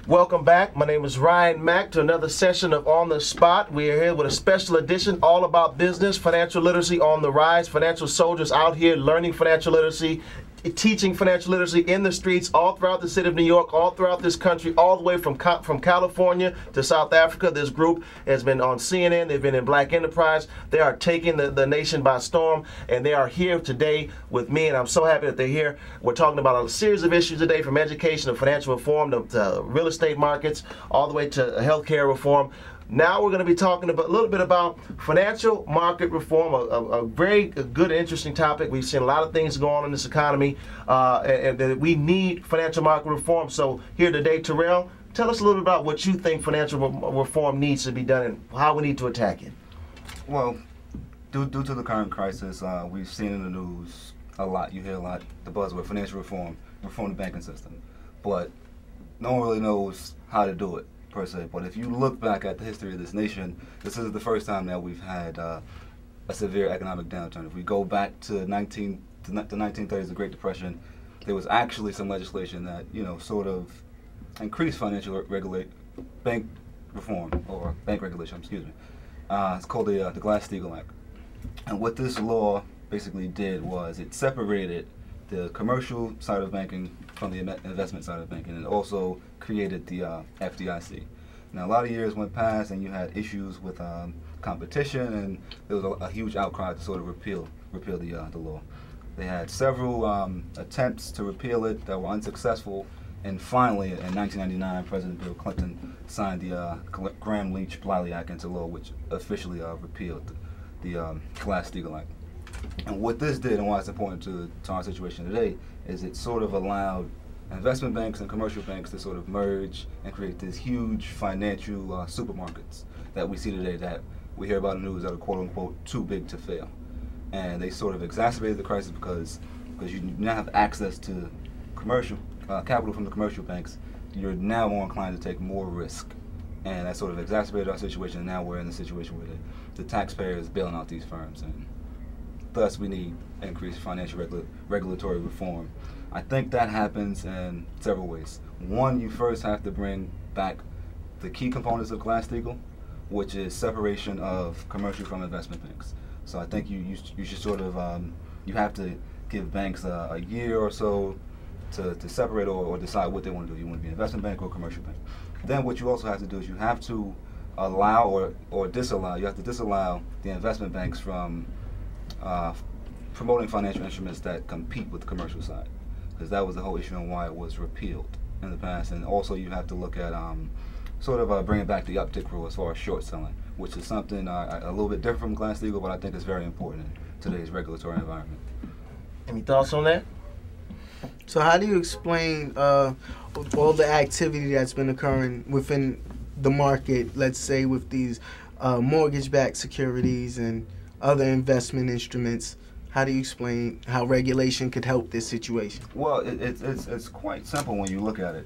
Welcome back. My name is Ryan Mack to another session of On the Spot. We are here with a special edition all about business, financial literacy on the rise, financial soldiers out here learning financial literacy, teaching financial literacy in the streets all throughout the city of New York, all throughout this country, all the way from California to South Africa. This group has been on CNN. They've been in Black Enterprise. They are taking the nation by storm, and they are here today with me, and I'm so happy that they're here. We're talking about a series of issues today, from education to financial reform to real estate markets, all the way to healthcare reform. Now we're going to be talking a little bit about financial market reform, a very good, interesting topic. We've seen a lot of things go on in this economy, and we need financial market reform. So here today, Tyrell, tell us a little bit about what you think financial reform needs to be done and how we need to attack it. Well, due to the current crisis, we've seen in the news a lot. You hear a lot, the buzzword financial reform, reform the banking system. But no one really knows how to do it, per se. But if you look back at the history of this nation, this is the first time that we've had a severe economic downturn. If we go back to the 1930s, the Great Depression, there was actually some legislation that, sort of increased financial bank reform, or bank regulation, excuse me. It's called the Glass-Steagall Act. And what this law basically did was it separated the commercial side of banking from the investment side of banking, and it also created the FDIC. Now, a lot of years went past, and you had issues with competition, and there was a huge outcry to sort of repeal the law. They had several attempts to repeal it that were unsuccessful, and finally, in 1999, President Bill Clinton signed the Gramm-Leach-Bliley Act into law, which officially repealed the Glass-Steagall Act. And what this did, and why it's important to our situation today, is it sort of allowed investment banks and commercial banks to sort of merge and create these huge financial supermarkets that we see today, that we hear about in the news, that are quote-unquote too big to fail. And they sort of exacerbated the crisis because you now have access to commercial capital from the commercial banks. You're now more inclined to take more risk. And that sort of exacerbated our situation, and now we're in the situation where the taxpayer is bailing out these firms. And thus, we need increased financial regulatory reform. I think that happens in several ways. One, you first have to bring back the key components of Glass-Steagall, which is separation of commercial from investment banks. So I think you should sort of, you have to give banks a year or so to separate or decide what they want to do. You want to be an investment bank or a commercial bank. Then what you also have to do is you have to allow or disallow, you have to disallow the investment banks from promoting financial instruments that compete with the commercial side, because that was the whole issue on why it was repealed in the past. And also you have to look at sort of bringing back the uptick rule as far as short selling, which is something a little bit different from Glass-Steagall, but I think is very important in today's regulatory environment. Any thoughts on that? So how do you explain all the activity that's been occurring within the market, let's say with these mortgage-backed securities and other investment instruments? How do you explain how regulation could help this situation? Well, it's quite simple when you look at it.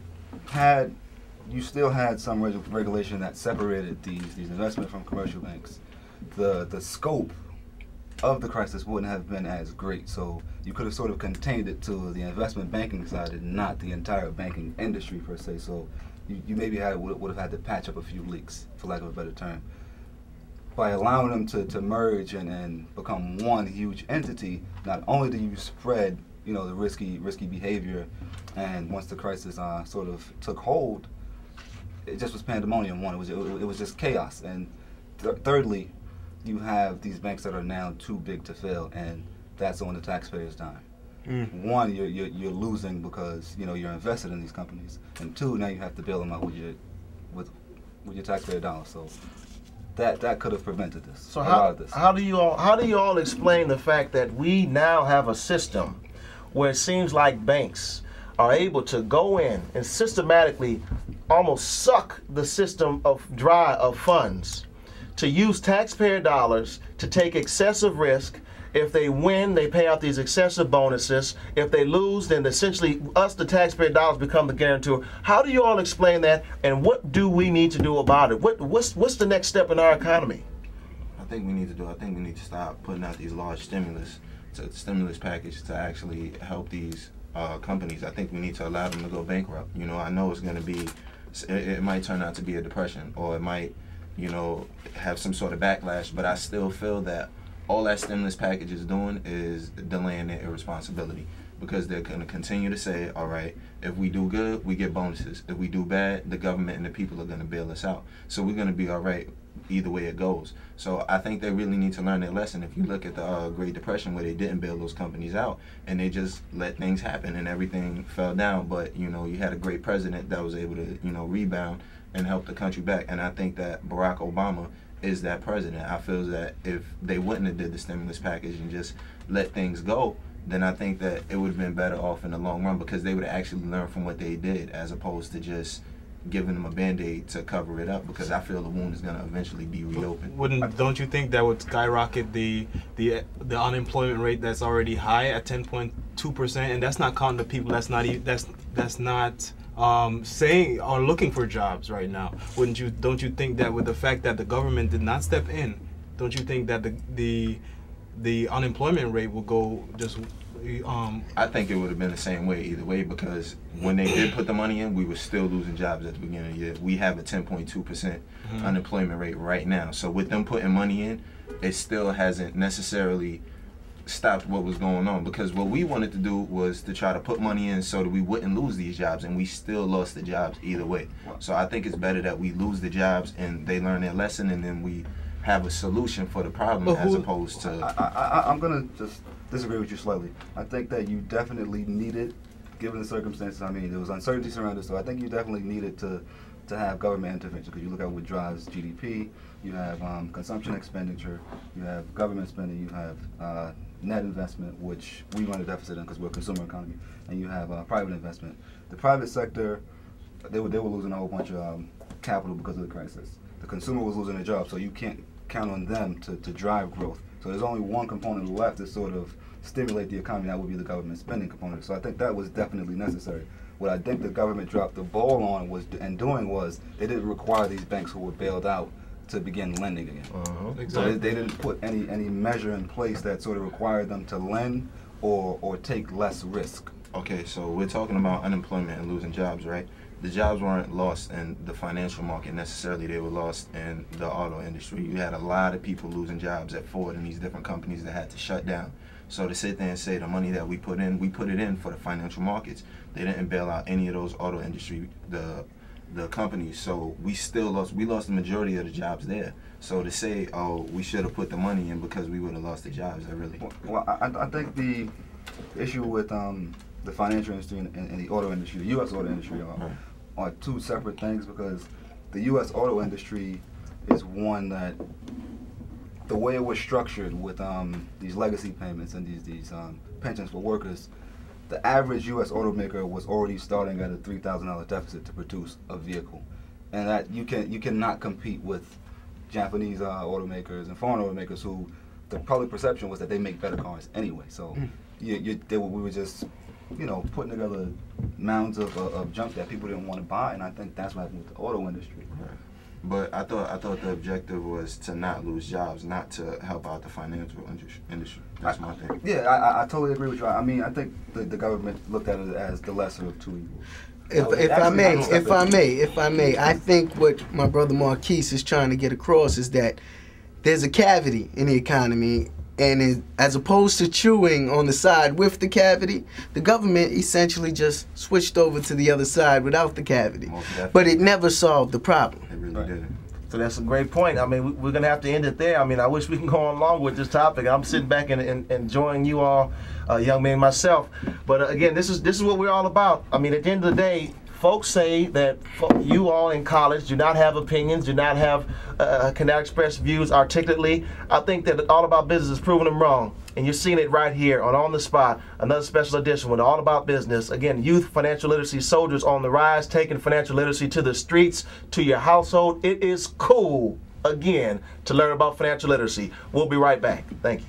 You still had some regulation that separated these investment from commercial banks, the scope of the crisis wouldn't have been as great. So you could have sort of contained it to the investment banking side and not the entire banking industry per se. So you maybe would have had to patch up a few leaks, for lack of a better term. By allowing them to merge and become one huge entity, not only do you spread, the risky behavior, and once the crisis sort of took hold, it just was pandemonium. It was just chaos. And thirdly, you have these banks that are now too big to fail, and that's on the taxpayer's dime. One, you're losing because you're invested in these companies, and two, now you have to bail them out with your taxpayer dollars. So that could have prevented this. So how do you all explain the fact that we now have a system where it seems like banks are able to go in and systematically almost suck the system dry of funds, to use taxpayer dollars to take excessive risk. If they win, they pay out these excessive bonuses. If they lose, then essentially us, the taxpayer dollars, become the guarantor. How do you all explain that, and what do we need to do about it? What's the next step in our economy? I think we need to stop putting out these large stimulus packages to actually help these companies. I think we need to allow them to go bankrupt. I know it's going to be It might turn out to be a depression, or it might, you know, have some sort of backlash. But I still feel that all that stimulus package is doing is delaying their irresponsibility, because they're going to continue to say, all right, if we do good, we get bonuses. If we do bad, the government and the people are going to bail us out. So we're going to be all right either way it goes. So I think they really need to learn their lesson. If you look at the Great Depression, where they didn't bail those companies out and they just let things happen and everything fell down, but you know, you had a great president that was able to, you know, rebound and help the country back. And I think that Barack Obama is that president. I feel that if they wouldn't have did the stimulus package and just let things go, then I think that it would have been better off in the long run, because they would have actually learned from what they did, as opposed to just giving them a Band-Aid to cover it up, because I feel the wound is going to eventually be reopened. Don't you think that would skyrocket the unemployment rate that's already high at 10.2%, and that's not counting the people that's not saying or looking for jobs right now? Don't you think that with the fact that the government did not step in, don't you think that the unemployment rate will go just I think it would have been the same way either way, because when they did put the money in, we were still losing jobs at the beginning of the year. We have a 10.2% unemployment rate right now. So with them putting money in, it still hasn't necessarily stopped what was going on, because what we wanted to do was to try to put money in so that we wouldn't lose these jobs, and we still lost the jobs either way. So I think it's better that we lose the jobs and they learn their lesson, and then we have a solution for the problem, as opposed to... I'm going to just disagree with you slightly. I think that you definitely needed, given the circumstances, I mean, there was uncertainty surrounding it, so I think you definitely needed to have government intervention, because you look at what drives GDP, you have consumption expenditure, you have government spending, you have net investment, which we run a deficit in because we're a consumer economy, and you have private investment. The private sector, they were losing a whole bunch of capital because of the crisis. The consumer was losing a job, so you can't count on them to drive growth. So there's only one component left to sort of stimulate the economy. That would be the government spending component. So I think that was definitely necessary. What I think the government dropped the ball on was they didn't require these banks who were bailed out to begin lending again. Exactly. So they didn't put any measure in place that sort of required them to lend or take less risk. Okay, so we're talking about unemployment and losing jobs, right? The jobs weren't lost in the financial market necessarily. They were lost in the auto industry. You had a lot of people losing jobs at Ford and these different companies that had to shut down. So to sit there and say the money that we put it in for the financial markets. They didn't bail out any of those auto industry, the companies. So we lost the majority of the jobs there. So to say, oh, we should have put the money in because we would have lost the jobs, that really... Well, I think the issue with the financial industry and the auto industry, the U.S. auto industry, are two separate things, because the U.S. auto industry is one that, the way it was structured with these legacy payments and these pensions for workers, the average U.S. automaker was already starting at a $3,000 deficit to produce a vehicle, and that you cannot compete with Japanese automakers and foreign automakers who the public perception was that they make better cars anyway. So we were just, you know, putting together mounds of junk that people didn't want to buy, and I think that's what happened with the auto industry. Right. But I thought the objective was to not lose jobs, not to help out the financial industry. That's my thing. Yeah, I totally agree with you. I mean, I think the government looked at it as the lesser of two evils. If I may, I think what my brother Marquise is trying to get across is that there's a cavity in the economy, and as opposed to chewing on the side with the cavity, the government essentially just switched over to the other side without the cavity. But it never solved the problem. It really didn't. So that's a great point. I mean, we're going to have to end it there. I mean, I wish we can go on long with this topic. I'm sitting back and enjoying you all, young man myself. But again, this is what we're all about. I mean, at the end of the day, folks say that you all in college do not have opinions, do not have, cannot express views articulately. I think that All About Business is proving them wrong. And you're seeing it right here on the Spot, another special edition with All About Business. Again, youth financial literacy soldiers on the rise, taking financial literacy to the streets, to your household. It is cool, again, to learn about financial literacy. We'll be right back. Thank you.